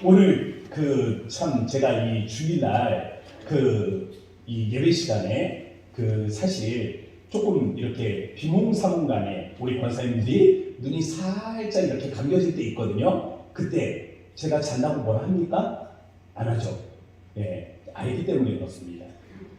오늘 참 제가 이 주일날 이 예배 시간에 사실 조금 이렇게 비몽사몽간에 우리 권사님들이 눈이 살짝 이렇게 감겨질 때 있거든요. 그때 제가 잔다고 뭐라 합니까? 안 하죠. 예, 알기 때문에 그렇습니다.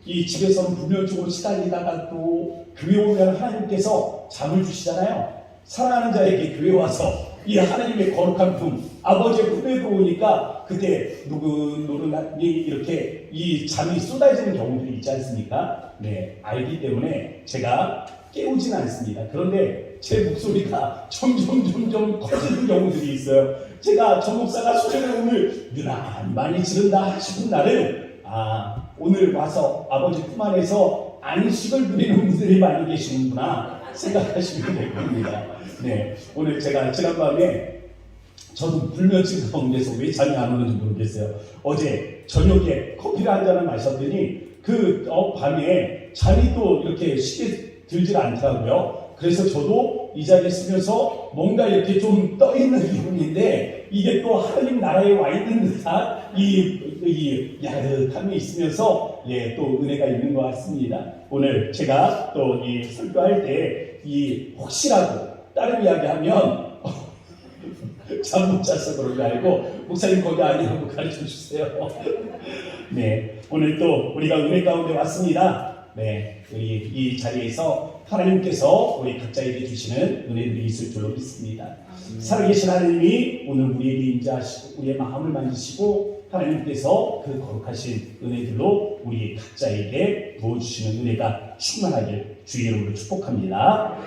이 집에서는 불면증으로 시달리다가 또 교회 오면 하나님께서 잠을 주시잖아요. 사랑하는 자에게 교회 와서 이 하나님의 거룩한 품, 아버지의 품에 들어오니까 그때 누구나니 이렇게 이 잠이 쏟아지는 경우들이 있지 않습니까? 네, 알기 때문에 제가 깨우지는 않습니다. 그런데 제 목소리가 점점 커지는 경우들이 있어요. 제가 저 목사가 소리를 오늘 유난히 많이 지른다 싶은 날은 오늘 와서 아버지 품 안에서 안식을 누리는 분들이 많이 계시는구나 생각하시면 될 겁니다. 네, 오늘 제가 지난밤에 저도 불면증 가운데서 왜 잠이 안 오는지 모르겠어요. 어제 저녁에 커피를 한 잔을 마셨더니 밤에 잠이 또 이렇게 쉽게 들질 않더라고요. 그래서 저도 이 자리에 쓰면서 뭔가 이렇게 좀 떠있는 기분인데 이게 또 하나님 나라에 와 있는 듯한 이 야릇함이 있으면서 또 은혜가 있는 것 같습니다. 오늘 제가 또 이 설교할 때 혹시라도 다른 이야기하면 잠 못 자서 그런 거 알고 목사님 거기 아니라고 가르쳐 주세요. 네, 오늘 또 우리가 은혜 가운데 왔습니다. 네, 우리 이 자리에서 하나님께서 우리 각자에게 주시는 은혜들이 있을 줄로 믿습니다. 살아계신 하나님이 오늘 우리에게 임재하시고 우리의 마음을 만지시고 하나님께서 그 거룩하신 은혜들로 우리 각자에게 부어주시는 은혜가 충만하길 주의 이름으로 축복합니다.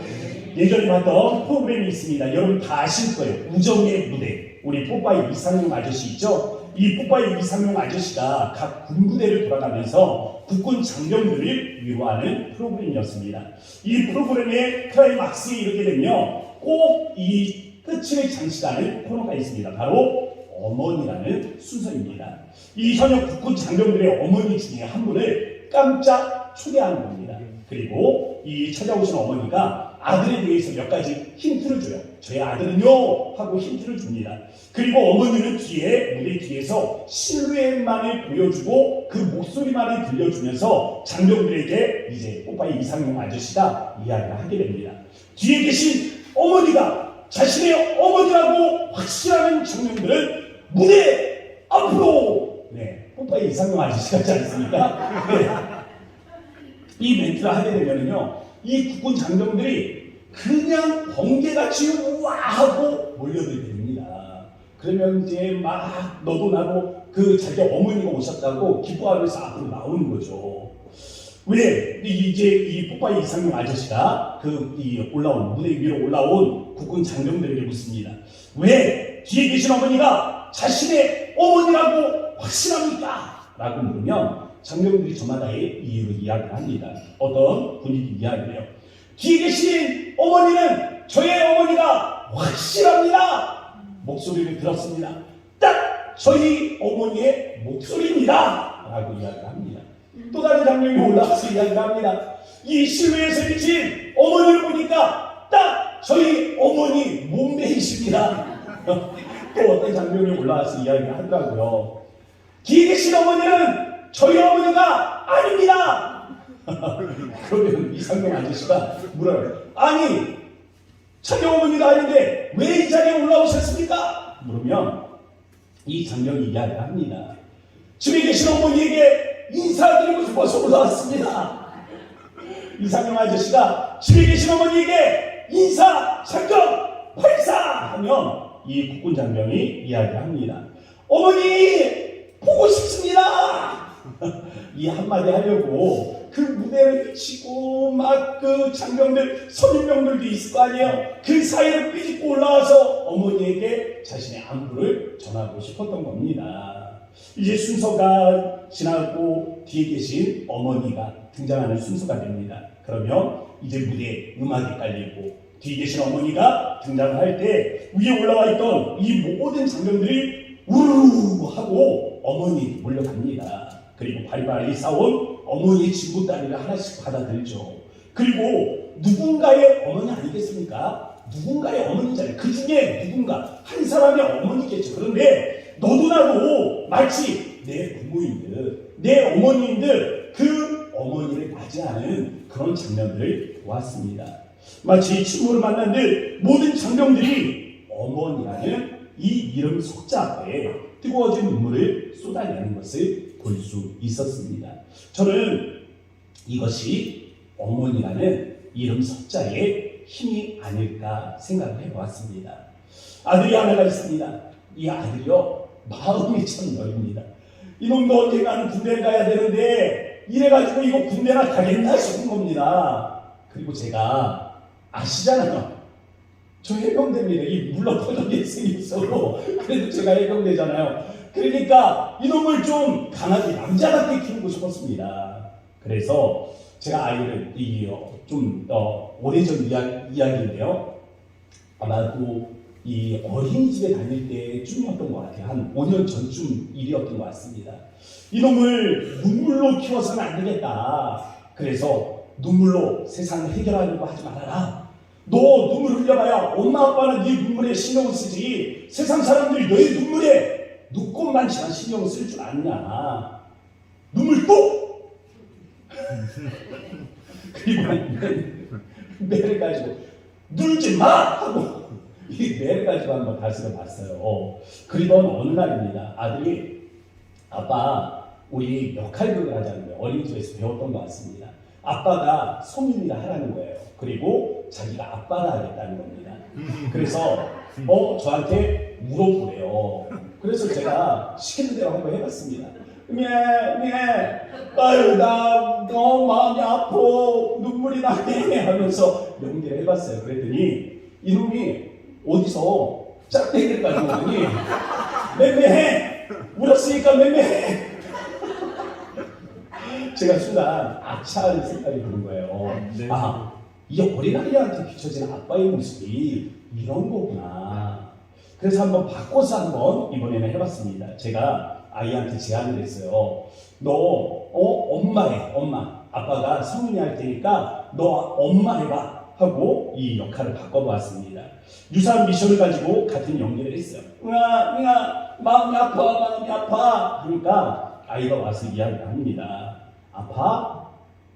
예전에 봤던 프로그램이 있습니다. 여러분 다 아실 거예요. 우정의 무대. 우리 뽀빠이 이상용 아저씨 있죠? 이 뽀빠이 이상용 아저씨가 각 군부대를 돌아가면서 국군 장병들을 위로하는 프로그램이었습니다. 이 프로그램의 클라이막스에 이르게 되면 꼭 이 끝을 장식하는 코너가 있습니다. 바로 어머니라는 순서입니다. 이 현역 국군 장병들의 어머니 중에 한 분을 깜짝 초대하는 겁니다. 그리고 이 찾아오신 어머니가 아들에 대해서 몇 가지 힌트를 줘요. 저희 아들은요 하고 힌트를 줍니다. 그리고 어머니는 무대 뒤에서 실루엣만을 보여주고 그 목소리만을 들려주면서 장병들에게 이제 뽀빠이 이상용 아저씨가 이야기를 하게 됩니다. 뒤에 계신 어머니가 자신의 어머니라고 확실한 장면들은 무대 앞으로 뽀빠이 이상용 아저씨 같지 않습니까? 이 멘트를 하게 되면요 이 국군 장병들이 그냥 번개같이 우와하고 몰려들게 됩니다. 그러면 이제 막 너도 나도 자기 어머니가 오셨다고 기뻐하면서 앞으로 나오는 거죠. 왜 이제 이 뽀빠이 이상용 아저씨가 무대 위로 올라온 국군 장병들에게 묻습니다. 왜 뒤에 계신 어머니가 자신의 어머니라고 확신합니까? 라고 물으면 장병들이 저마다의 이유를 이야기를 합니다. 어떤 분위기 이야기를 해요. 뒤에 계신 어머니는 저의 어머니가 확실합니다. 목소리를 들었습니다. 딱 저희 어머니의 목소리입니다. 라고 이야기를 합니다. 또 다른 장면이 올라와서 이야기를 합니다. 이 실루엣에 비친 어머니를 보니까 딱 저희 어머니 몸매이십니다. 또 어떤 장면이 올라와서 이야기를 하더라고요. 뒤에 계신 어머니는 저희 어머니가 아닙니다. 그러면 이상용 아저씨가 물어요. 아니 자기 어머니가 아닌데 왜 이 자리에 올라오셨습니까? 물으면 이 장면이 이야기를 합니다. 집에 계신 어머니에게 인사드리고 싶어서 올라왔습니다. 이상용 아저씨가 집에 계신 어머니에게 인사 잠깐 발사 하면 이 국군 장병이 이야기합니다. 어머니 보고 싶습니다. 이 한마디 하려고 그 무대를 치고 막 장병들 선임병들도 있을 거 아니에요. 그 사이를 삐집고 올라와서 어머니에게 자신의 안부를 전하고 싶었던 겁니다. 이제 순서가 지나고 뒤에 계신 어머니가 등장하는 순서가 됩니다. 그러면 이제 무대에 음악이 깔리고 뒤에 계신 어머니가 등장을 할 때 위에 올라와 있던 이 모든 장병들이 우르르 하고 어머니 몰려갑니다. 그리고 바리바리 싸운 어머니의 진보다리를 하나씩 받아들죠. 그리고 누군가의 어머니 아니겠습니까? 누군가의 어머니잖아요. 그 중에 누군가 한 사람의 어머니겠죠. 그런데 너도 나도 마치 내 부모님들, 내 어머님들 그 어머니를 맞이하는 그런 장면들을 보았습니다. 마치 친구를 만난 듯 모든 장면들이 어머니라는 이 이름 석자 앞에 뜨거워진 눈물을 쏟아내는 것을 볼 수 있었습니다. 저는 이것이 어머니라는 이름 석자의 힘이 아닐까 생각을 해보았습니다. 아들이 하나가 있습니다. 이 아들이요, 마음이 참 여립니다. 이놈도 언젠가는 군대를 가야 되는데 이래가지고 이거 군대나 가겠나 싶은 겁니다. 그리고 제가 아시잖아요. 저 해병대입니다. 이 물러퍼져게 생겼어도 그래도 제가 해병대잖아요. 그러니까 이놈을 좀 강하게 남자답게 키우고 싶었습니다. 그래서 제가 아이를 좀 오래전 이야기인데요. 아마도 이 어린이집에 다닐 때쯤이었던 것 같아요. 한 5년 전쯤 일이었던 것 같습니다. 이놈을 눈물로 키워서는 안 되겠다. 그래서 눈물로 세상을 해결하려고 하지 말아라. 너 눈물 흘려봐야 엄마 아빠는 네 눈물에 신경을 쓰지 세상 사람들이 너의 눈물에 눈곱만치만 신경을 쓸 줄 아느냐. 눈물 또! 그리고 매를 가지고 눌지 마! 하고 이 매를 가지고 한번 다스려 봤어요. 그리던 어느 날입니다. 아들이 아빠 우리 역할극을 하자는 거예요. 어린이집에서 배웠던 것 같습니다. 아빠가 성인이라 하라는 거예요. 그리고 자기가 아빠가 하겠다는 겁니다. 그래서 저한테 물어보래요. 그래서 제가 시키는 대로 한번 해봤습니다. 아유 나 너무 마음이 아파 눈물이 나네 하면서 연기를 해봤어요. 그랬더니 이놈이 어디서 짝대기를 가지고 오더니 맴매해 울었으니까 맴매해. 제가 순간 악취하는 생각이 드는 거예요. 네. 이 어린아이한테 비춰지는 아빠의 모습이 이런 거구나. 그래서 한번 바꿔서 한번 이번에는 해봤습니다. 제가 아이한테 제안을 했어요. 너 엄마 해. 엄마. 아빠가 성인이 할 테니까 너 엄마 해봐 하고 이 역할을 바꿔보았습니다. 유사한 미션을 가지고 같은 연기를 했어요. 응아 마음이 아파. 그러니까 아이가 와서 이야기를 합니다. 아파?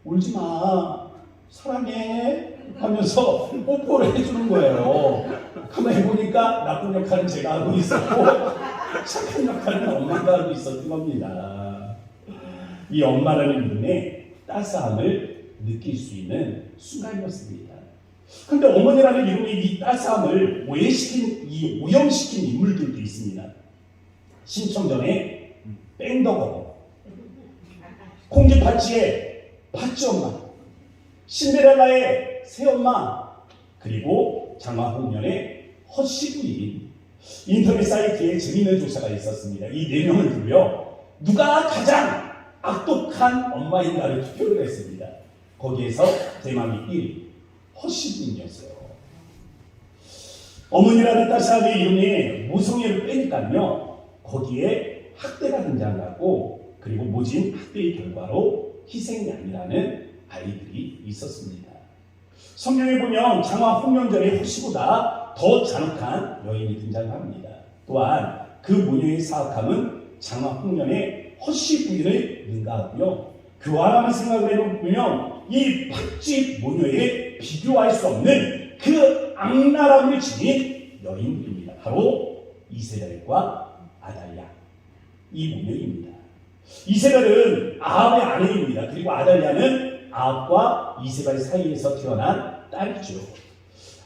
울지 마. 사랑해 하면서 뽀뽀를 해주는 거예요. 가만히 보니까 나쁜 역할은 제가 하고 있었고 착한 역할은 엄마가 하고 있었던 겁니다. 이 엄마라는 이름의 따스함을 느낄 수 있는 순간이었습니다. 그런데 어머니라는 이름의 이 따스함을 오염시킨 인물들도 있습니다. 신청전의 뺑덕어, 콩쥐팥쥐의 팥쥐엄마, 신데렐라의 새엄마, 그리고 장화홍련의 헛시부인. 인터넷 사이트에 재미있는 조사가 있었습니다. 이 4명을 두고요. 누가 가장 악독한 엄마인가를 투표를 했습니다. 거기에서 대망이 1위, 헛시부인이었어요. 어머니라는 따스함의 이름에 모성애를 빼니까요. 거기에 학대가 등장하고 그리고 모진 학대의 결과로 희생양이라는 아이들이 있었습니다. 성경에 보면 장화 홍련전의 헛시보다 더 잔혹한 여인이 등장합니다. 또한 그 모녀의 사악함은 장화 홍련의 헛시 부인을 능가하고요. 교활함을 생각을 해보면 이 팥쥐 모녀에 비교할 수 없는 그 악랄함을 지닌 여인들입니다. 바로 이세벨과 아달랴, 이 모녀입니다. 이세벨은 아합의 아내입니다. 그리고 아달랴는 아합과 이세벨 사이에서 태어난 딸이죠.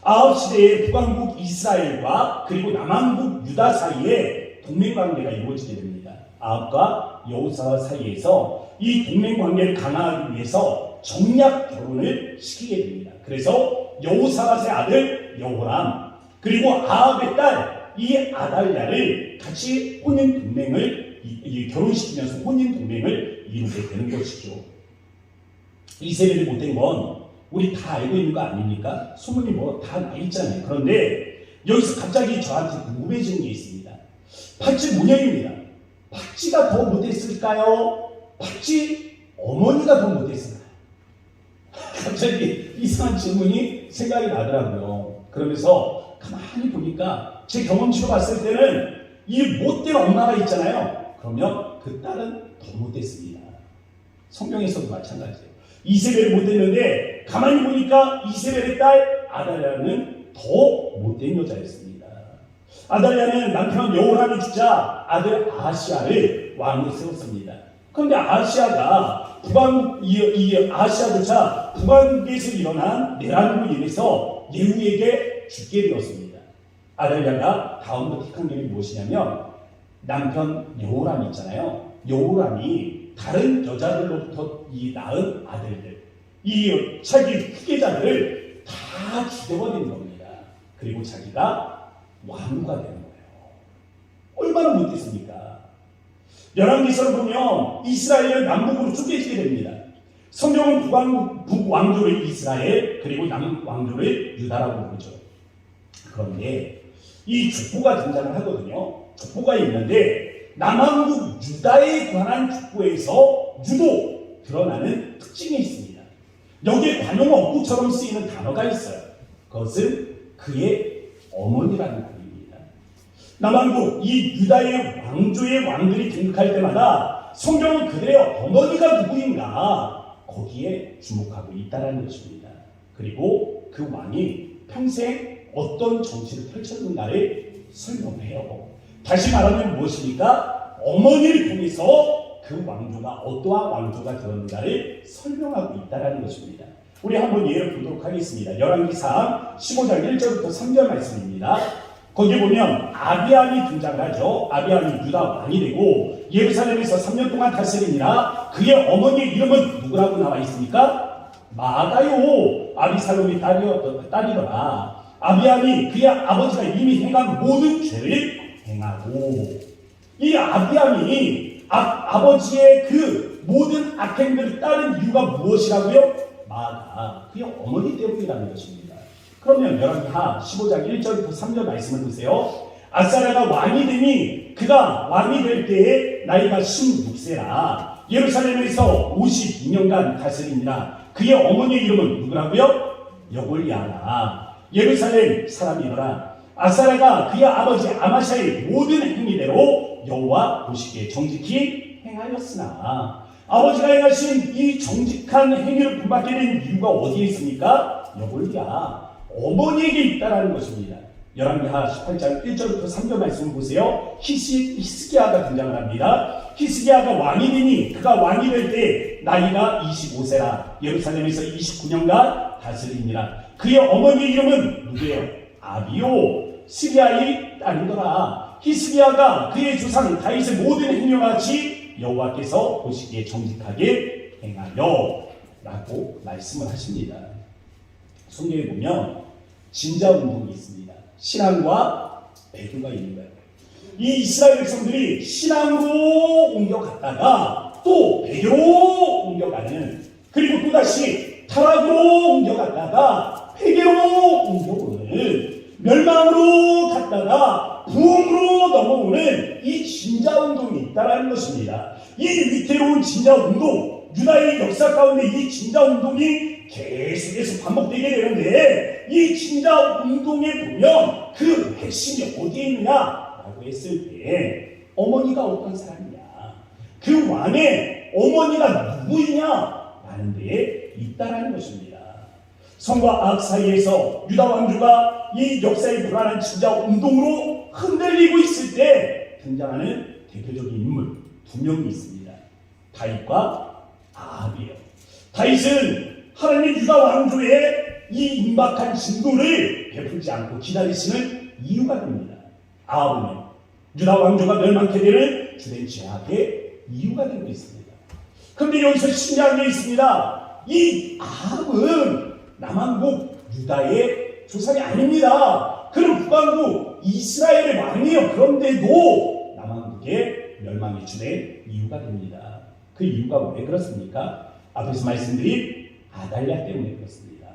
아합 시대에 북왕국 이스라엘과 그리고 남왕국 유다 사이에 동맹관계가 이루어지게 됩니다. 아합과 여호사밧 사이에서 이 동맹관계를 강화하기 위해서 정략 결혼을 시키게 됩니다. 그래서 여호사밧의 아들 여호람 그리고 아합의 딸 이 아달랴를 같이 혼인 동맹을 결혼시키면서 혼인 동맹을 이루게 되는 것이죠. 이세벨이 못된 건 우리 다 알고 있는 거 아닙니까? 소문이 뭐 다 나 있잖아요. 그런데 여기서 갑자기 저한테 궁금해지는 게 있습니다. 팥쥐 모녀입니다. 팥쥐가 더 못했을까요? 팥쥐 어머니가 더 못했을까요? 갑자기 이상한 질문이 생각이 나더라고요. 그러면서 가만히 보니까 제 경험치로 봤을 때는 이 못된 엄마가 있잖아요. 그러면 그 딸은 더 못됐습니다. 성경에서도 마찬가지예요. 이세벨이 못됐는데 가만히 보니까 이세벨의 딸 아달랴는 더 못된 여자였습니다. 아달랴는 남편 여호람이 죽자 아들 아하시야를 왕으로 세웠습니다. 그런데 아하시야가 아하시야조차 북왕국에서 일어난 내란으로 인해서 예후에게 죽게 되었습니다. 아달랴가 다음으로 택한 길이 무엇이냐면 남편 여호람 있잖아요. 여호람이 다른 여자들로부터 낳은 아들들, 이 자기 후계자들을 다 죽여버리는 겁니다. 그리고 자기가 왕후가 되는 거예요. 얼마나 못됐습니까? 열왕기서를 보면 이스라엘은 남북으로 쪼개지게 됩니다. 성경은 북왕조를 이스라엘, 그리고 남왕조를 유다라고 부르죠. 그런데 이 족보가 등장을 하거든요. 족보가 있는데 남왕국 유다에 관한 족보에서 유독 드러나는 특징이 있습니다. 여기에 관용어구처럼 쓰이는 단어가 있어요. 그것은 그의 어머니라는 말입니다. 남왕국 이 유다의 왕조의 왕들이 등극할 때마다 성경은 그들의 어머니가 누구인가 거기에 주목하고 있다는 것입니다. 그리고 그 왕이 평생 어떤 정치를 펼쳤는가를 설명해요. 다시 말하면 무엇입니까? 어머니를 통해서 그 왕조가 어떠한 왕조가 되었는가를 설명하고 있다는 것입니다. 우리 한번 예를 보도록 하겠습니다. 열왕기상 15장 1절부터 3절 말씀입니다. 거기 보면 아비암이 등장을 하죠. 아비암이 유다 왕이 되고 예루살렘에서 3년 동안 다스리니라. 그의 어머니의 이름은 누구라고 나와 있습니까? 마가요. 아비살롬이 딸이더라. 아비암이 그의 아버지가 이미 행한 모든 죄를 행하고, 이 아비암이 아버지의 그 모든 악행들을 따른 이유가 무엇이라고요? 마가 그의 어머니 때문이라는 것입니다. 그러면 열왕기하 15장 1절부터 3절 말씀을 보세요. 아사랴가 왕이 되니 그가 왕이 될 때에 나이가 16세라. 예루살렘에서 52년간 다스리니라. 그의 어머니의 이름은 누구라고요? 여골야라. 예루살렘 사람이더라. 아사랴가 그의 아버지 아마샤의 모든 행위대로 여호와 보시기에 정직히 행하였으나 아버지가 행하신 이 정직한 행위를 본받게 된 이유가 어디에 있습니까? 여골야 어머니에게 있다라는 것입니다. 열왕기하 18장 1절부터 3절 말씀을 보세요. 히스기야가 등장을 합니다. 히스기야가 왕이 되니 그가 왕이 될 때 나이가 25세라. 예루살렘에서 29년간 다스리니라. 그의 어머니의 이름은 누구예요? 아비요. 시리아의 딸이더라. 히스기야가 그의 조상 다윗의 모든 행위와 같이 여호와께서 보시기에 정직하게 행하여 라고 말씀을 하십니다. 성경에 보면 진자운동이 있습니다. 신앙과 배교가 있는 거예요. 이 이스라엘 백성들이 신앙으로 옮겨갔다가 또 배교로 옮겨가는, 그리고 또다시 타락으로 옮겨갔다가 회개로 옮겨오는, 멸망으로 갔다가 부흥으로 넘어오는 이 진자운동이 있다는 것입니다. 이 위태로운 진자운동, 유다의 역사 가운데 이 진자운동이 계속해서 반복되게 되는데, 이 진자운동에 보면 그 핵심이 어디에 있느냐라고 했을 때 어머니가 어떤 사람이냐, 그 왕의 어머니가 누구이냐 라는 데에 있다는 것입니다. 성과 악 사이에서 유다 왕조가 이 역사의 불안한 진자운동으로 흔들리고 있을 때 등장하는 대표적인 인물 두 명이 있습니다. 다윗과 아합이에요. 다윗은 하나님 유다 왕조의 이 임박한 진도를 베풀지 않고 기다리시는 이유가 됩니다. 아합은 유다 왕조가 멸망케 되는 주된 죄악의 이유가 되고 있습니다. 그런데 여기서 신기한 게 있습니다. 이 아합은 남왕국 유다의 조상이 아닙니다. 그는 북왕국 이스라엘의 왕이에요. 그런데도 남왕국의 멸망의 주된 이유가 됩니다. 그 이유가 왜 그렇습니까? 앞에서 말씀드린 아달랴 때문에 그렇습니다.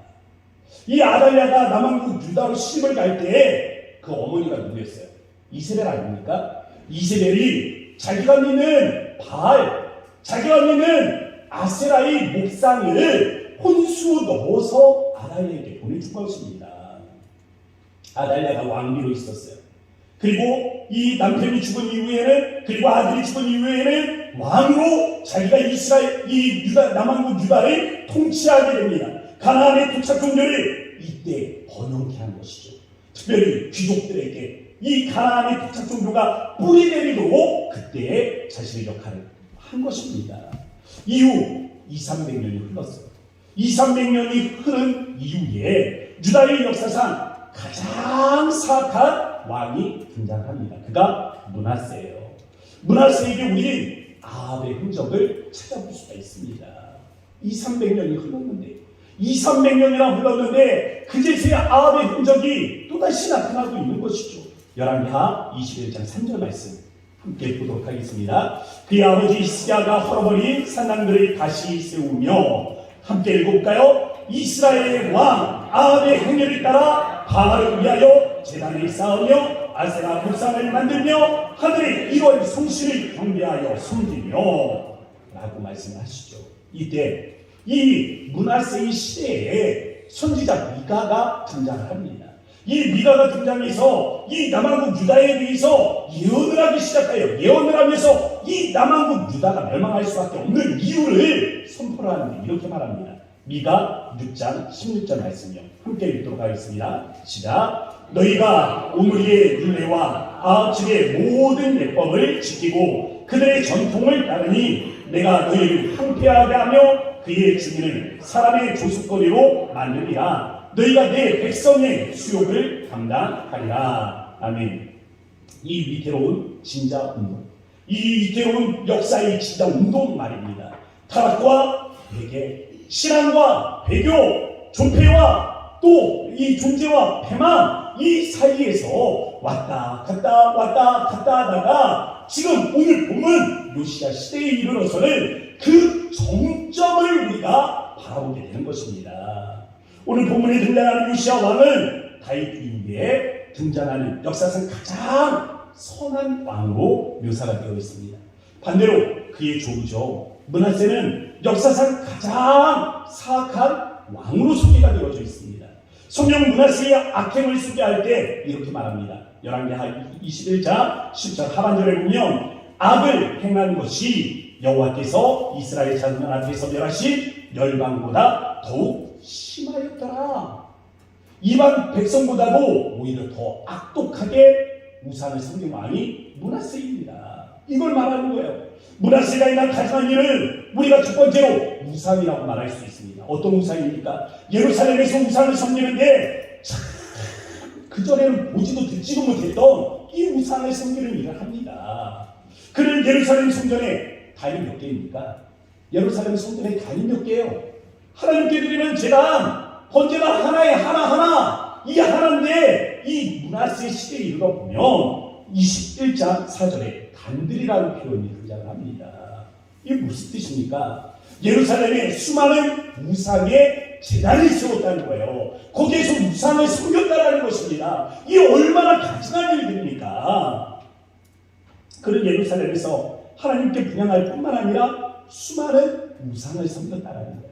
이 아달랴가 남왕국 유다로 시집을 갈 때 그 어머니가 누구였어요? 이세벨 아닙니까? 이세벨이 자기가 믿는 바알, 자기가 믿는 아세라의 목상을 혼수 넣어서 아달랴에게 보내준 것입니다. 아달랴가 왕비로 있었어요. 그리고 이 남편이 죽은 이후에는, 그리고 아들이 죽은 이후에는 왕으로 자기가 이스라엘, 이 유다, 남왕국 유다를 통치하게 됩니다. 가나안의 토착 종교를 이때 번영케 한 것이죠. 특별히 귀족들에게 이 가나안의 토착 종교가 뿌리 내리도록 그때 자신의 역할을 한 것입니다. 이후 200~300년이 흘렀어요. 200~300년이 흐른 이후에 유다의 역사상 가장 사악한 왕이 등장합니다. 그가 므낫세예요. 므낫세에게 우리는 아합의 흔적을 찾아볼 수가 있습니다. 200~300년이 흘렀는데, 200~300년이나 흘렀는데 그제서야 아합의 흔적이 또다시 나타나고 있는 것이죠. 열왕기하 21장 3절 말씀 함께 보도록 하겠습니다. 그의 아버지 히스기야가 헐어버린 산당들을 다시 세우며, 함께 읽어볼까요? 이스라엘의 왕 아합의 행렬을 따라 바알을 위하여 제단을 쌓으며 아세라 불상을 만들며 하늘의 1월 성신을 경배하여 섬기며 라고 말씀하시죠. 이때 이 므낫세의 시대에 선지자 미가가 등장을 합니다. 이 미가가 등장해서 이 남왕국 유다에 대해서 예언을 하기 시작해요. 예언을 하면서 이 남왕국 유다가 멸망할 수밖에 없는 이유를 선포를 하는데 이렇게 말합니다. 미가 6장 16절 말씀이요. 함께 읽도록 하겠습니다. 시작. 너희가 오므리의 율례와 아합 집의 모든 례법을 지키고 그들의 전통을 따르니 내가 너희를 황폐하게 하며 그의 주민을 사람의 조숙거리로 만들리라. 너희가 내 백성의 수욕을 감당하리라. 아멘. 이 위태로운 진자 운동, 이 위태로운 역사의 진자 운동 말입니다. 타락과 회개, 신앙과 배교, 존폐와 또 이 존재와 패망, 이 사이에서 왔다 갔다 하다가 지금 오늘 보면 요시야 시대에 이르러서는 그 정점을 우리가 바라보게 되는 것입니다. 오늘 본문에 등장하는 요시야 왕은 다윗 이후에 등장하는 역사상 가장 선한 왕으로 묘사가 되어 있습니다. 반대로 그의 조부죠 므낫세는 역사상 가장 사악한 왕으로 소개가 되어져 있습니다. 성경 므낫세의 악행을 소개할 때 이렇게 말합니다. 열왕기하 21장 10절 하반절에 보면 악을 행한 것이 여호와께서 이스라엘 자손 앞에서 멸하신 열방보다 더욱 심하였더라. 이방 백성보다도 오히려 더 악독하게 우상을 섬긴 왕이 므낫세입니다. 이걸 말하는 거예요. 므낫세가 있는 가장 일은 우리가 첫 번째로 우상이라고 말할 수 있습니다. 어떤 우상입니까? 예루살렘에서 우상을 섬기는데 그전에는 보지도 듣지도 못했던 이 우상을 섬기는 일을 합니다. 그는 예루살렘 성전에 단이 몇 개입니까? 예루살렘 성전에 단이 몇 개예요? 하나님께 드리는 제단 번제가 하나에 하나 이 하나인데 이 므낫세 시대에 이르러보면 21장 4절에 단들이라는 표현이 등장을 합니다. 이게 무슨 뜻입니까? 예루살렘에 수많은 우상의 제단을 세웠다는 거예요. 거기에서 우상을 섬겼다는 것입니다. 이게 얼마나 가증한 일입니까? 그런 예루살렘에서 하나님께 분향할 뿐만 아니라 수많은 우상을 섬겼다는 거예요.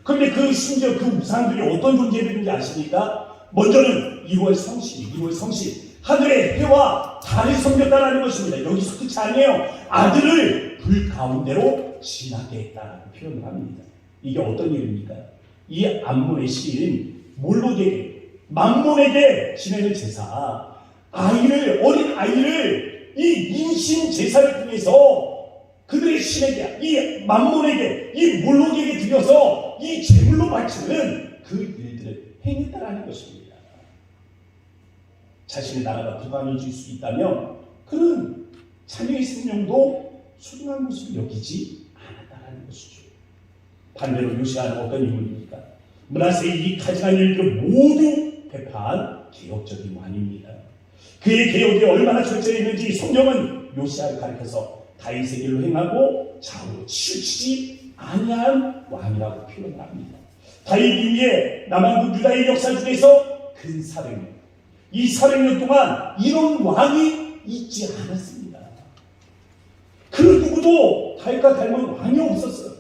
그런데 그 심지어 그 우상들이 어떤 존재들인지 아십니까? 먼저는 2월 성신, 하늘의 해와 달을 섬겼다는 것입니다. 여기서 끝이 아니에요. 아들을 불 가운데로 지나게 했다는 표현을 합니다. 이게 어떤 일입니까? 이 암몬의 시인 몰록에게, 맘몬에게 지내는 제사, 어린 아이를 이 임신 제사를 통해서 그들의 신에게, 이 맘몬에게, 이 몰록에게 드려서 이 제물로 바치는 그 일들을 행했다라는 것입니다. 자신의 나라가 부강해질 수 있다면 그는 자녀의 생명도 소중한 모습을 여기지 않았다는 것이죠. 반대로 요시야는 어떤 인물입니까? 므낫세의 이 가증한 일들을 모두 배파한 개혁적인 왕입니다. 그의 개혁이 얼마나 철저했는지 성경은 요시야를 가리켜서 다윗의 길로 행하고 좌우로 치우치지 아니한 왕이라고 표현을 합니다. 다윗 이후에 남왕국 유다의 역사 중에서 근 400년, 이 400년 동안 이런 왕이 있지 않았습니다. 그 누구도 다윗과 닮은 왕이 없었어요.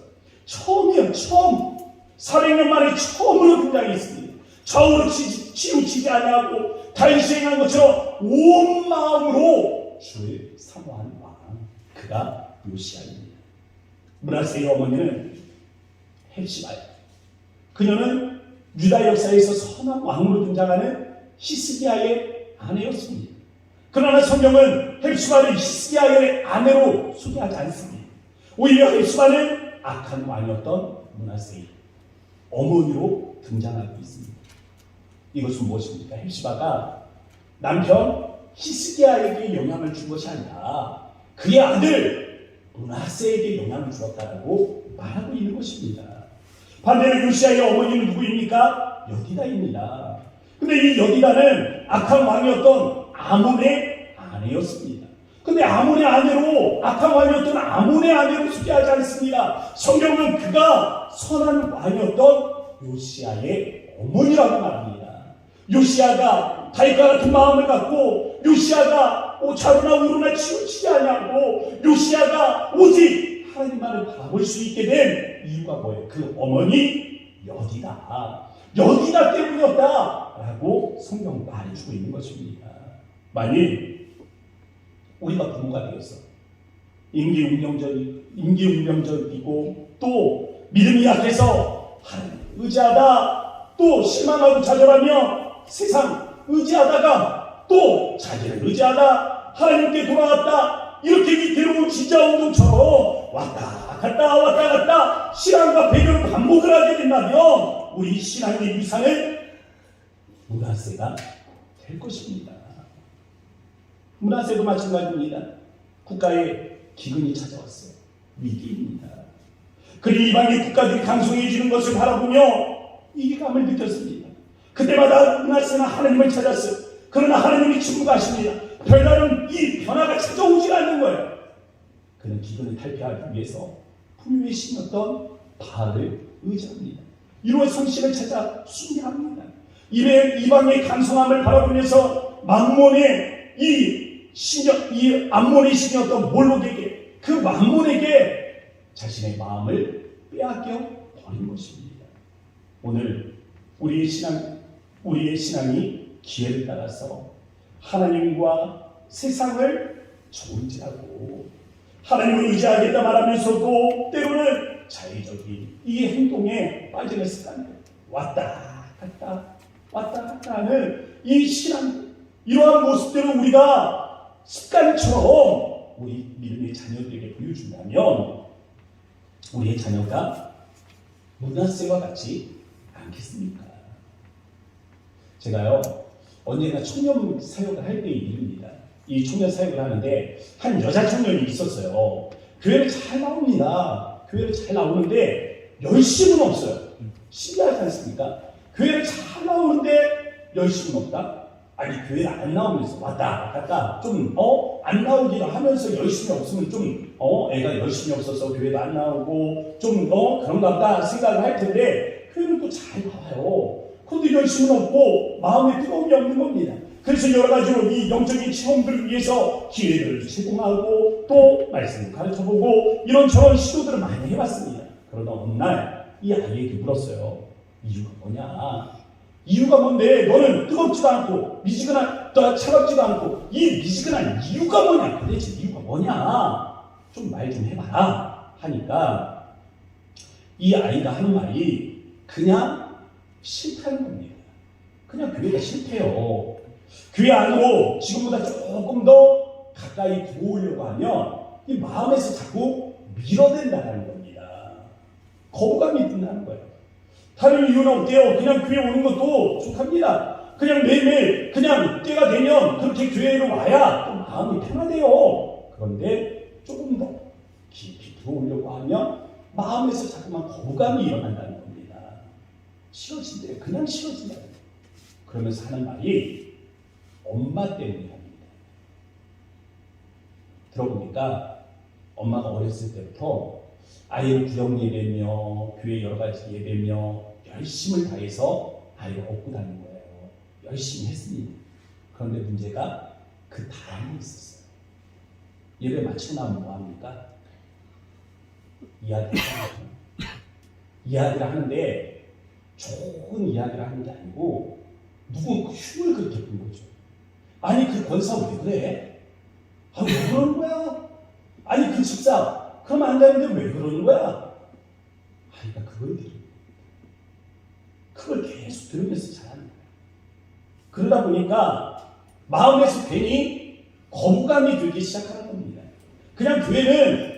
처음 400년 만에 처음으로 등장했습니다. 좌우로 치우치지 아니하고 달시행한 것처럼 온 마음으로 주를 사모하는 왕, 그가 요시야입니다. 므낫세의 어머니는 헬시바예요. 그녀는 유다 역사에서 선한 왕으로 등장하는 히스기야의 아내였습니다. 그러나 성경은 헬시바를 히스기야의 아내로 소개하지 않습니다. 오히려 헬시바는 악한 왕이었던 므낫세의 어머니로 등장하고 있습니다. 이것은 무엇입니까? 헬시바가 남편 히스기야에게 영향을 준 것이 아니라 그의 아들 므낫세에게 영향을 주었다고 말하고 있는 것입니다. 반대로 요시야의 어머니는 누구입니까? 여디다입니다. 근데 이 여디다는 악한 왕이었던 아몬의 아내였습니다. 근데 아몬의 아내로, 악한 왕이었던 아몬의 아내로 소개하지 않습니다. 성경은 그가 선한 왕이었던 요시야의 어머니라고 말합니다. 요시야가 다윗과 같은 마음을 갖고, 요시야가 좌로나 우로나 치우치지 않냐고, 요시야가 오직 하나님만을 바라볼 수 있게 된 이유가 뭐예요? 그 어머니 여디다 때문이었다 라고 성경 말해주고 있는 것입니다. 만일 우리가 부모가 되어서 임기운명적이고 또 믿음이 약해서 하나님 의지하다 또 실망하고 좌절하며 세상 의지하다가 또 자기를 의지하다 하나님께 돌아왔다, 이렇게 위태로운 진자운동처럼 왔다 갔다 신앙과 배교를 반복을 하게 된다면 우리 신앙의 위상은 므낫세가 될 것입니다. 므낫세도 마찬가지입니다. 국가에 기근이 찾아왔어요. 위기입니다. 그리고 이방의 국가들이 강성해지는 것을 바라보며 위기감을 느꼈습니다. 그때마다 므낫세는 하나님을 찾았어요. 그러나 하나님이 침묵하십니다. 별다른 이 변화가 찾아오지 않는 거예요. 그는 기근을 탈피하기 위해서 풍요의 신이었던 바알을 의지합니다. 이로의 성신을 찾아 숭배합니다. 이방의 강성함을 바라보면서 만몬의 이 암몬의 신이었던 몰록에게, 그 만몬에게 자신의 마음을 빼앗겨 버린 것입니다. 오늘 우리의 신앙이 기회를 따라서 하나님과 세상을 존재하고 하나님을 의지하겠다 말하면서도 때로는 자의적인 이 행동에 빠지는 습관들, 왔다 갔다 하는 이 신앙, 이러한 모습들을 우리가 습관처럼 우리 믿음의 자녀들에게 보여준다면 우리의 자녀가 므낫세와 같지 않겠습니까? 제가요 언제나 청년 사역을 할 때의 일입니다. 이 청년 사역을 하는데 한 여자 청년이 있었어요. 교회를 잘 나옵니다. 교회를 잘 나오는데 열심은 없어요. 신기하지 않습니까? 교회를 잘 나오는데 열심은 없다? 아니 교회를 안 나오면서 왔다 갔다 좀 안 나오기도 하면서 열심히 없으면 좀 애가 열심히 없어서 교회도 안 나오고 좀 그런가 보다 생각을 할 텐데 교회는 또 잘 나와요. 그런데 열심은 없고 마음에 뜨거움이 없는 겁니다. 그래서 여러 가지로 이 영적인 체험들을 위해서 기회를 제공하고 또 말씀을 가르쳐보고 이런저런 시도들을 많이 해봤습니다. 그러다 어느 날 이 아이에게 물었어요. 이유가 뭐냐? 이유가 뭔데 너는 뜨겁지도 않고 차갑지도 않고 이 미지근한 이유가 뭐냐? 도대체 이유가 뭐냐? 좀 말 좀 해봐라 하니까 이 아이가 하는 말이 그냥 싫다는 겁니다. 그냥 교회가 싫대요. 교회 안으로 지금보다 조금 더 가까이 들어오려고 하면 이 마음에서 자꾸 밀어낸다는 겁니다. 거부감이 든다는 거예요. 다른 이유는 없대요. 그냥 교회 오는 것도 좋답니다. 그냥 매일매일 그냥 때가 되면 그렇게 교회로 와야 또 마음이 편하대요. 그런데 조금 더 깊이 들어오려고 하면 마음에서 자꾸만 거부감이 일어난다는 겁니다. 싫어진대요. 그냥 싫어진다는 거예요. 그러면서 하는 말이 엄마 때문이랍니다. 들어보니까 엄마가 어렸을 때부터 아이를 구역 예배며 교회 여러 가지 예배며 열심을 다해서 아이를 업고 다닌 거예요. 열심히 했습니다. 그런데 문제가 그 다음에 있었어요. 예배 마치고 나면 뭐합니까? 이야기를 하는데 좋은 이야기를 하는 게 아니고 누구 흉을 그렇게 부는 거죠. 아니 그 권사 왜 그래? 아, 왜 그러는 거야? 아니 그 집사 그러면 안 되는데 왜 그러는 거야? 그러니까 그걸 계속 들으면서 자라는 거예요. 그러다 보니까 마음에서 괜히 거부감이 들기 시작하는 겁니다. 그냥 교회는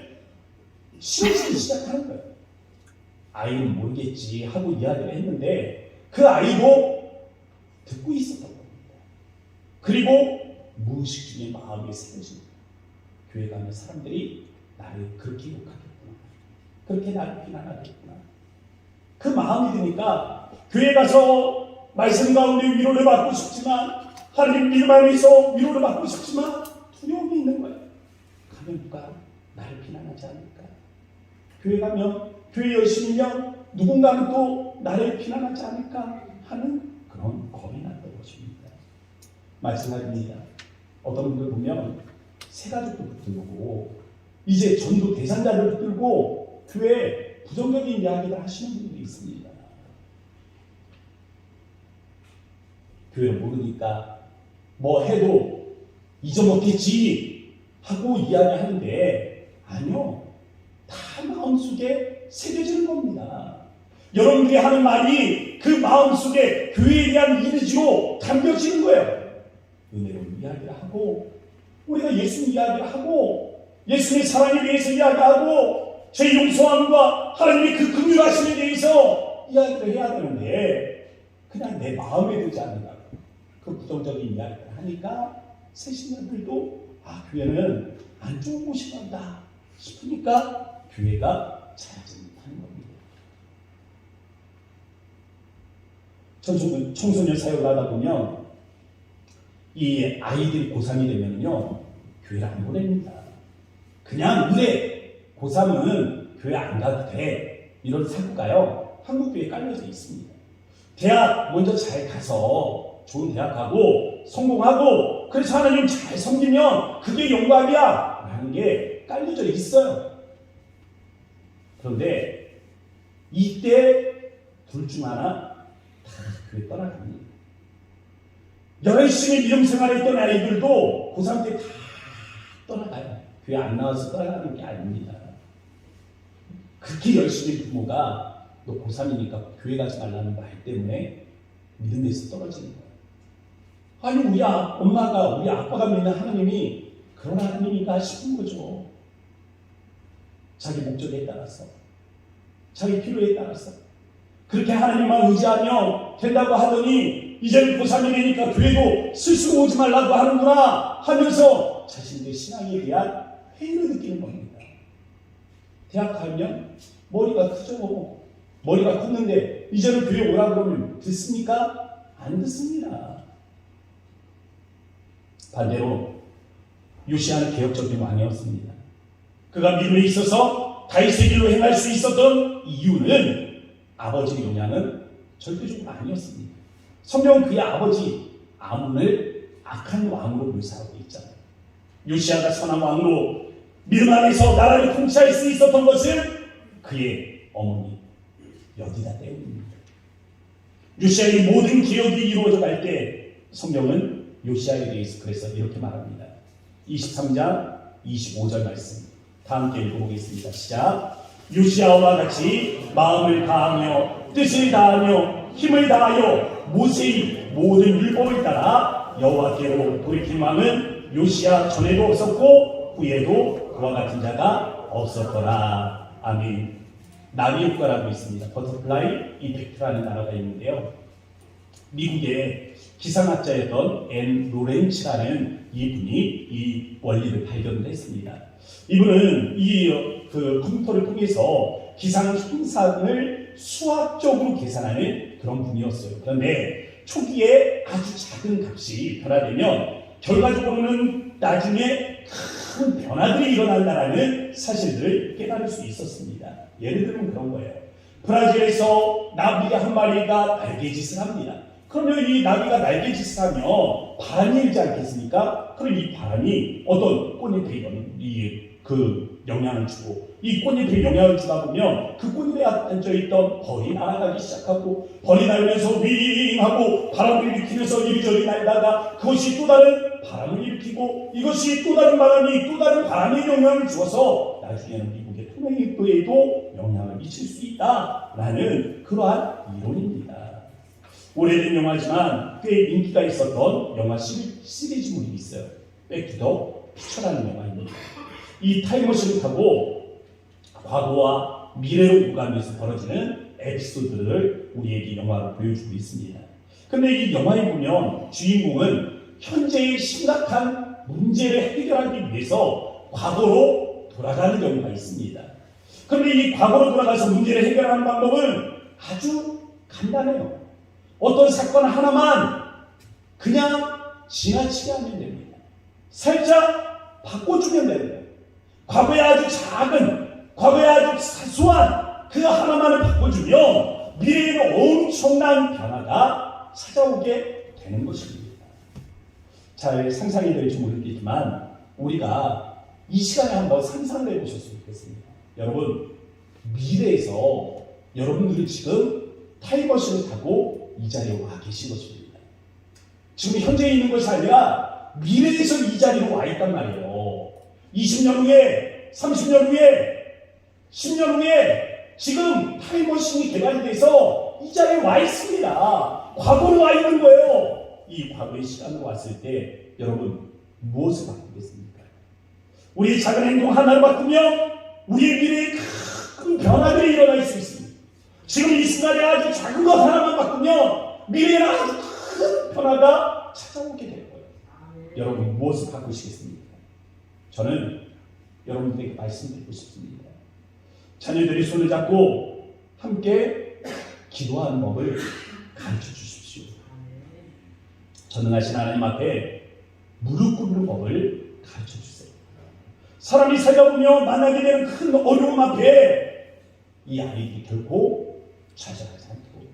싫어지기 시작하는 거예요. 아이는 모르겠지 하고 이야기를 했는데 그 아이도 듣고 있었던 겁니다. 그리고 무의식 중에 마음이 새겨집니다. 교회 가면 사람들이 나를 그렇게 욕하겠구나. 그렇게 나를 비난하겠구나. 그 마음이 드니까 교회 가서 말씀 가운데 위로를 받고 싶지만 하나님 믿음 안에서 위로를 받고 싶지만 두려움이 있는 거예요. 가면 누가 나를 비난하지 않을까? 교회 가면 교회 열심히면 누군가는 또 나를 비난하지 않을까 하는 그런 겁이 났던 것입니다. 말씀드립니다. 어떤 분들 보면 새가족도 붙들고 이제 전도 대상자를 붙들고 교회에 부정적인 이야기를 하시는 분들이 있습니다. 교회를 모르니까 뭐 해도 잊어먹겠지 하고 이야기하는데 아니요. 다 마음속에 새겨지는 겁니다. 여러분들이 하는 말이 그 마음속에 교회에 대한 이미지로 담겨지는 거예요. 은혜로운 이야기를 하고 우리가 예수님 이야기를 하고 예수님의 사랑에 대해서 이야기하고 죄 용서함과 하나님의 그 긍휼하심에 대해서 이야기를 해야 되는데 그냥 내 마음에 들지 않는다. 그 부정적인 이야기를 하니까 새 신자들도 교회는 안 좋은 곳이 간다 싶으니까 교회가 자라지 못하는 겁니다. 청소년 사역을 하다 보면 이 아이들이 고3이 되면요 교회를 안 보냅니다. 그냥 그래 고3은 교회 안 가도 돼 이런 사고가요 한국교회에 깔려져 있습니다. 대학 먼저 잘 가서 좋은 대학 가고 성공하고 그래서 하나님 잘 섬기면 그게 영광이야 라는 게 깔려져 있어요. 그런데 이때 둘 중 하나 다 교회 떠나갑니다. 열심히 믿음 생활했던 아이들도 고3 때 다 떠나가요. 교회 안 나와서 떠나가는 게 아닙니다. 그렇게 열심히 부모가 너 고3이니까 교회 가지 말라는 말 때문에 믿음에서 떨어지는 거예요. 아니 우리 엄마가 우리 아빠가 믿는 하나님이 그런 하나님인가 싶은 거죠. 자기 목적에 따라서 자기 필요에 따라서 그렇게 하나님만 의지하며 된다고 하더니 이제는 고3이 되니까 교회도 스스로 오지 말라고 하는구나 하면서 자신의 신앙에 대한 회의를 느끼는 겁니다. 대학 가면 머리가 크죠. 머리가 컸는데 이제는 교회 오라 그러면 듣습니까? 안 듣습니다. 반대로 요시아는 개혁적인 왕이었습니다. 그가 믿음에 있어서 다윗의 길로 행할 수 있었던 이유는 아버지의 영향은 절대적으로 아니었습니다. 성경은 그의 아버지 아문을 악한 왕으로 묘사하고 있잖아요. 요시아가 선한 왕으로 믿음 안에서 나라를 통치할 수 있었던 것은 그의 어머니 여디다 때문입니다. 요시아의 모든 개혁이 이루어져 갈 때 성경은 요시아에 대해서 그래서 이렇게 말합니다. 23장 25절 말씀 다 함께 읽어보겠습니다. 시작. 요시아와 같이 마음을 다하며 뜻을 다하며 힘을 다하여 모세의 모든 율법을 따라 여호와께로 돌이킨 왕은 요시아 전에도 없었고 후에도 그와 같은 자가 없었더라. 아멘. 나비 효과라고 있습니다. 버터플라이 이펙트라는 단어가 있는데요. 미국의 기상학자였던 앤 로렌츠라는 이분이 이 원리를 발견을 했습니다. 이분은 그 컴퓨터를 통해서 기상 현상을 수학적으로 계산하는 그런 분이었어요. 그런데 초기에 아주 작은 값이 변화되면 결과적으로는 나중에 큰 변화들이 일어난다는 사실들을 깨달을 수 있었습니다. 예를 들면 그런 거예요. 브라질에서 나비가 한 마리가 날개짓을 합니다. 그러면 이 나비가 날개짓을 하면 바람이 일지 않겠습니까? 그럼 이 바람이 어떤 꽃잎이든 그 영향을 주고 이 꽃잎에 영향을 주다 보면 그 꽃잎에 앉아있던 벌이 날아가기 시작하고 벌이 날면서 윙하고 바람을 일으키면서 이리저리 날다가 그것이 또 다른 바람을 일으키고 이것이 또 다른 바람이 또 다른 바람에 영향을 주어서 나중에는 미국의 토명일도에도 영향을 미칠 수 있다라는 그러한 이론입니다. 오래된 영화지만 꽤 인기가 있었던 영화 시리즈물이 있어요. 백투더 퓨처라는 영화입니다. 이 타임머신을 타고 과거와 미래로 오가면서 벌어지는 에피소드를 우리에게 영화로 보여주고 있습니다. 근데 이 영화에 보면 주인공은 현재의 심각한 문제를 해결하기 위해서 과거로 돌아가는 경우가 있습니다. 그런데 이 과거로 돌아가서 문제를 해결하는 방법은 아주 간단해요. 어떤 사건 하나만 그냥 지나치게 하면 됩니다. 살짝 바꿔주면 됩니다. 과거에 아주 작은, 과거에 아주 사소한 그 하나만을 바꿔주면 미래에는 엄청난 변화가 찾아오게 되는 것입니다. 잘 상상이 될지 모르겠지만 우리가 이 시간에 한번 상상을 해보셨으면 좋겠습니다. 여러분, 미래에서 여러분들이 지금 타임머신을 타고 이 자리에 와 계신 것입니다. 지금 현재 있는 것이 아니라 미래에서 이 자리로 와 있단 말이에요. 20년 후에, 30년 후에, 10년 후에 지금 타임머신이 개발이 돼서 이 자리에 와 있습니다. 과거로 와 있는 거예요. 이 과거의 시간으로 왔을 때 여러분 무엇을 바꾸겠습니까? 우리의 작은 행동 하나를 바꾸면 우리의 미래에 큰 변화들이 일어날 수 있습니다. 지금 이 순간에 아주 작은 것 하나만 바꾸면 미래에는 아주 큰 변화가 찾아오게 될 거예요. 여러분 무엇을 바꾸시겠습니까? 저는 여러분들에게 말씀드리고 싶습니다. 자녀들이 손을 잡고 함께 기도하는 법을 가르쳐 주십시오. 전능하신 하나님 앞에 무릎 꿇는 법을 가르쳐 주세요. 사람이 살다 보면 만나게 되는 큰 어려움 앞에 이 아이들이 결코 좌절하지 않고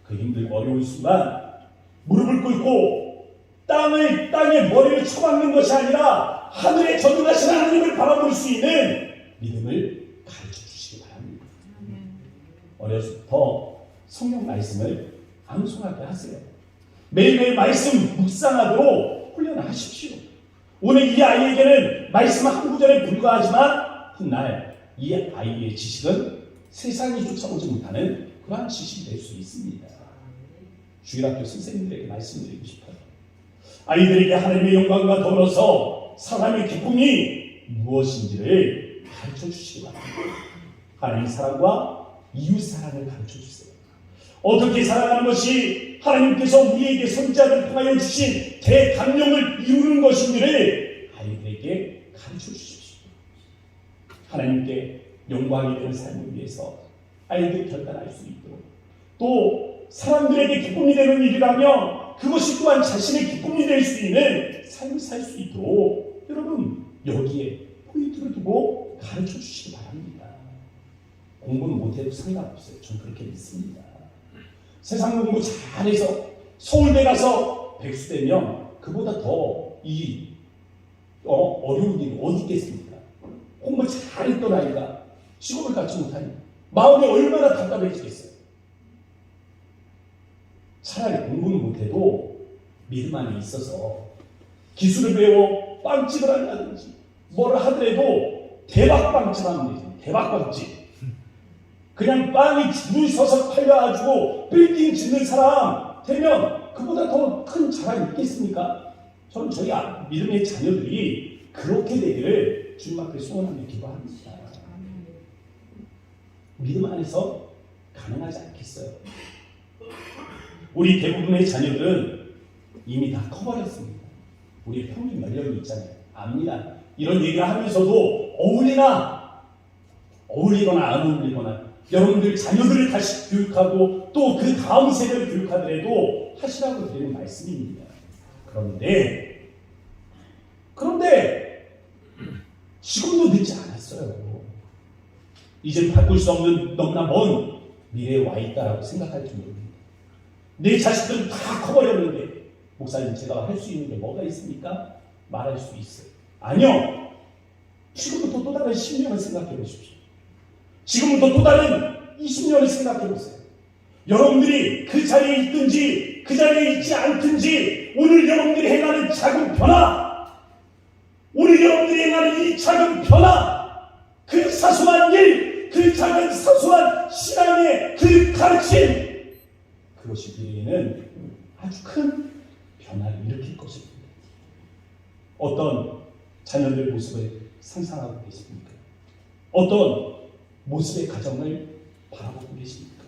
그 힘들고 어려운 순간 무릎을 꿇고 땅에 머리를 쳐박는 것이 아니라 하늘에 전능하신 하나님을 바라볼 수 있는 믿음을 가르쳐 주시기 바랍니다. 어려서부터 성경 말씀을 암송하게 하세요. 매일매일 말씀 묵상하도록 훈련하십시오. 오늘 이 아이에게는 말씀 한 구절에 불과하지만 훗날 이 아이의 지식은 세상이 쫓아오지 못하는 그러한 지식이 될 수 있습니다. 주일학교 선생님들에게 말씀드리고 싶어요. 아이들에게 하나님의 영광과 더불어서 사람의 기쁨이 무엇인지를 가르쳐 주시기 바랍니다. 하나님의 사랑과 이웃 사랑을 가르쳐 주세요. 어떻게 살아가는 것이 하나님께서 우리에게 선지자를 통하여 주신 대강령을 이루는 것인지를 아이들에게 가르쳐 주십시오. 하나님께 영광이 되는 삶을 위해서 아이들이 결단할 수 있도록 또 사람들에게 기쁨이 되는 일이라면 그것이 또한 자신의 기쁨이 될 수 있는 삶을 살 수 있도록 여러분 여기에 포인트를 두고 가르쳐 주시기 바랍니다. 공부는 못해도 상관없어요. 저는 그렇게 믿습니다. 세상 공부 잘해서 서울대 가서 백수 되면 그보다 더 어려운 일이 어디 있겠습니까? 공부 잘했던 아이가 직업을 갖지 못하니 마음이 얼마나 답답해지겠어요. 차라리 공부는 못해도 믿음 안에 있어서 기술을 배워 빵집을 한다든지 뭐를 하더라도 대박빵집 하면 되지. 대박빵집. 그냥 빵이 줄을 서서 팔려가지고 빌딩 짓는 사람 되면 그보다 더 큰 자랑이 있겠습니까? 저는 저희 믿음의 자녀들이 그렇게 되기를 주님 앞에 소원하며 기도합니다. 믿음 안에서 가능하지 않겠어요? 우리 대부분의 자녀들은 이미 다 커버렸습니다. 우리 평균 연령이 있잖아요. 압니다. 이런 얘기를 하면서도 어울리거나 안 어울리거나 여러분들 자녀들을 다시 교육하고 또 그 다음 세대를 교육하더라도 하시라고 드리는 말씀입니다. 그런데 지금도 늦지 않았어요. 이제 바꿀 수 없는 너무나 먼 미래에 와 있다라고 생각할 정도입니다. 내 자식들은 다 커버렸는데 목사님 제가 할 수 있는 게 뭐가 있습니까? 말할 수 있어요. 아니요. 지금부터 또 다른 10년을 생각해 보십시오. 지금부터 또 다른 20년을 생각해 보세요. 여러분들이 그 자리에 있든지 그 자리에 있지 않든지 오늘 여러분들이 행하는 작은 변화, 오늘 여러분들이 행하는 이 작은 변화, 그 사소한 일, 그 작은 사소한 신앙의 그 가르침, 그것이 미래에는 아주 큰 변화를 일으킬 것입니다. 어떤 자녀들 모습을 상상하고 계십니까? 어떤 모습의 가정을 바라보고 계십니까?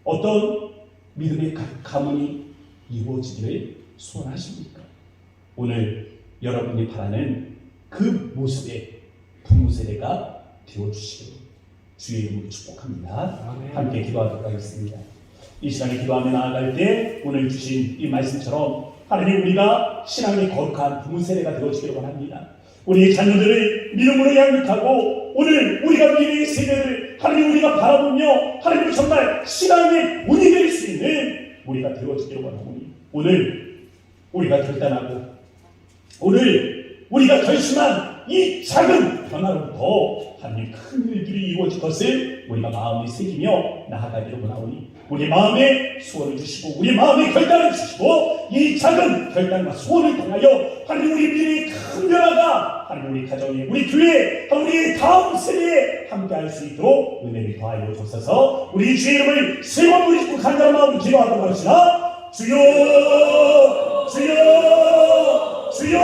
어떤 믿음의 가문이 이루어지기를 소원하십니까? 오늘 여러분이 바라는 그 모습의 부모 세대가 되어주시기를 주의 이름으로 축복합니다. 아멘. 함께 기도하도록 하겠습니다. 이 시간에 기도하며 나아갈 때 오늘 주신 이 말씀처럼 하나님 우리가 신앙이 거룩한 부모 세대가 되어지기를 원합니다. 우리의 자녀들을 믿음으로 양육하고 오늘 우리가 미래의 세대를 하나님 우리가 바라보며 하나님 정말 신앙의 본이 될 수 있는 우리가 되어지기를 원하오니 오늘 우리가 결단하고 오늘 우리가 결심한 이 작은 변화로부터 하나님 큰 일들이 이루어질 것을 우리가 마음에 새기며 나아가기를 원하오니 우리 마음에 소원을 주시고 우리 마음에 결단을 주시고 이 작은 결단과 소원을 통하여 하나님 우리 미래의 큰 변화가 하나님 우리 가정에 우리 교회에 우리 다음 세대에 함께할 수 있도록 은혜를 더하여 주옵소서. 우리 주의 이름을 세 번 부르짖고 간절한 마음으로 기도하도록 합시다. 주여 주여 주여.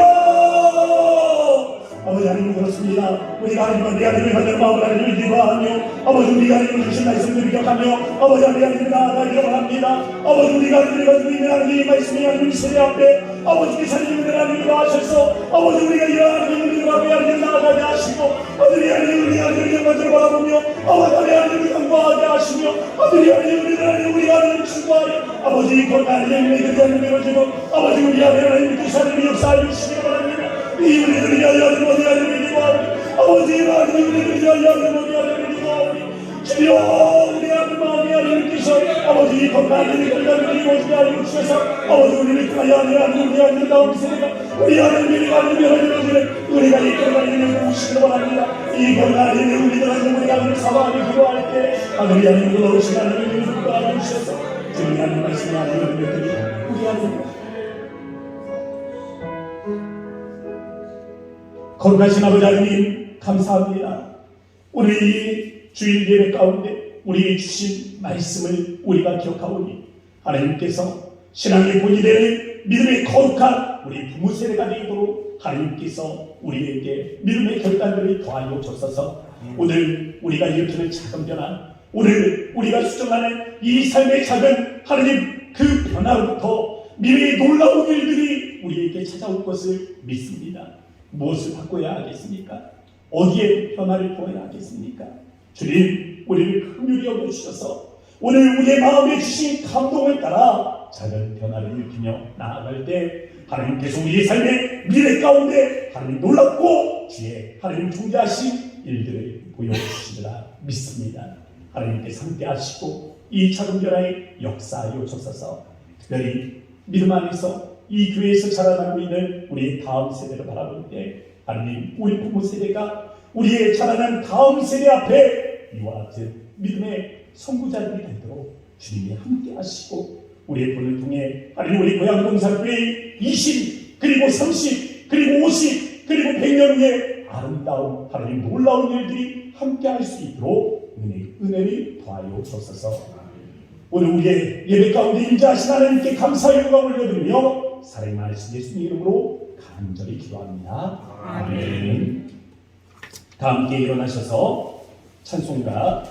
아버지 하나님 그렇습니다. 우리가 하나님과 내 하나님을 간절한 마음으로 하나님을 기도하며 아버지 우리가 하나님을 주신 말씀들을 기억하며 아버지 하나님을 나아가기를 원합니다. 아버지 우리가 하나님을 가지고 있는 하나님의 말씀이 하나님 세대 앞에 아버지께서 하나님을 하나님으로 하셔서 아버지 우리가 이러한 하나님을 하나님을 나아가게 하시고 아들이 하나님을 하나님을 간절히 바라보며 아버지 하나님을 강구하게 하시며 아들이 하나님을 우리가 하나님을 충고하여 아버지 곧 하나님의 그 하나님을 이루어지고 아버지 우리 하나님께서 하나님의 역사를 주시기 바랍니다. 이 우리들이 하나님 어디 하나님을 기도하오니 아버지 하나님 우리들이 하나님 어디 하나님을 기도하오니 주여 우리 하나님 마음이 하나님께서 아버지 건강하게 건강하게 이루어지게 하여 주셔서 아버지 우리를 통하여 하나님 우리 하나님 다음 세대가 우리 하나님이 하나님을 우리가 이끌어가는 무엇이기를 원합니다. 이 건강하게 우리들 하나님 우리가 하나님 사랑하게 기도할 때 아들이 하나님 놀라우신 하나님을 기도하여 주셔서 주님 하나님 말씀이 하나님을 드리 우리 하나님 거룩하신 아버지 하나님 감사합니다. 우리 주일 예배 가운데 우리에게 주신 말씀을 우리가 기억하오니 하나님께서 신앙의 본이 되는 믿음의 거룩한 우리 부모 세대가 되도록 하나님께서 우리에게 믿음의 결단들을 더하여 주셔서 오늘 우리가 일으키는 작은 변화 오늘 우리가 수정하는 이 삶의 작은 하나님 그 변화로부터 미래의 놀라운 일들이 우리에게 찾아올 것을 믿습니다. 무엇을 바꿔야 하겠습니까? 어디에 변화를 보여야 하겠습니까? 주님 우리를 긍휼히 여겨주셔서 오늘 우리의 마음에 주신 감동을 따라 작은 변화를 일으키며 나아갈 때 하나님께서 우리의 삶의 미래 가운데 하나님 놀랍고 주의 하나님 존재하신 일들을 보여주시리라 믿습니다. 하나님께서 함께 하시고 이 작은 변화의 역사하여 주셔서 특별히 믿음 안에서 이 교회에서 자라나고 있는 우리의 다음 세대를 바라볼 때 하나님 우리 부모 세대가 우리의 자라난 다음 세대 앞에 이와 같은 믿음의 선구자들이 되도록 주님이 함께 하시고 우리의 본을 통해 하나님 우리 고향봉사교회의 20 그리고 30 그리고 50 그리고 100년 후에 아름다운 하나님 놀라운 일들이 함께 할 수 있도록 은혜를 더하여 주옵소서. 오늘 우리의 예배 가운데 임재하신 하나님께 감사의 영광을 올려드리며 사랑이 많으신 예수님 이름으로 간절히 기도합니다. 아멘. 다 함께 일어나셔서 찬송가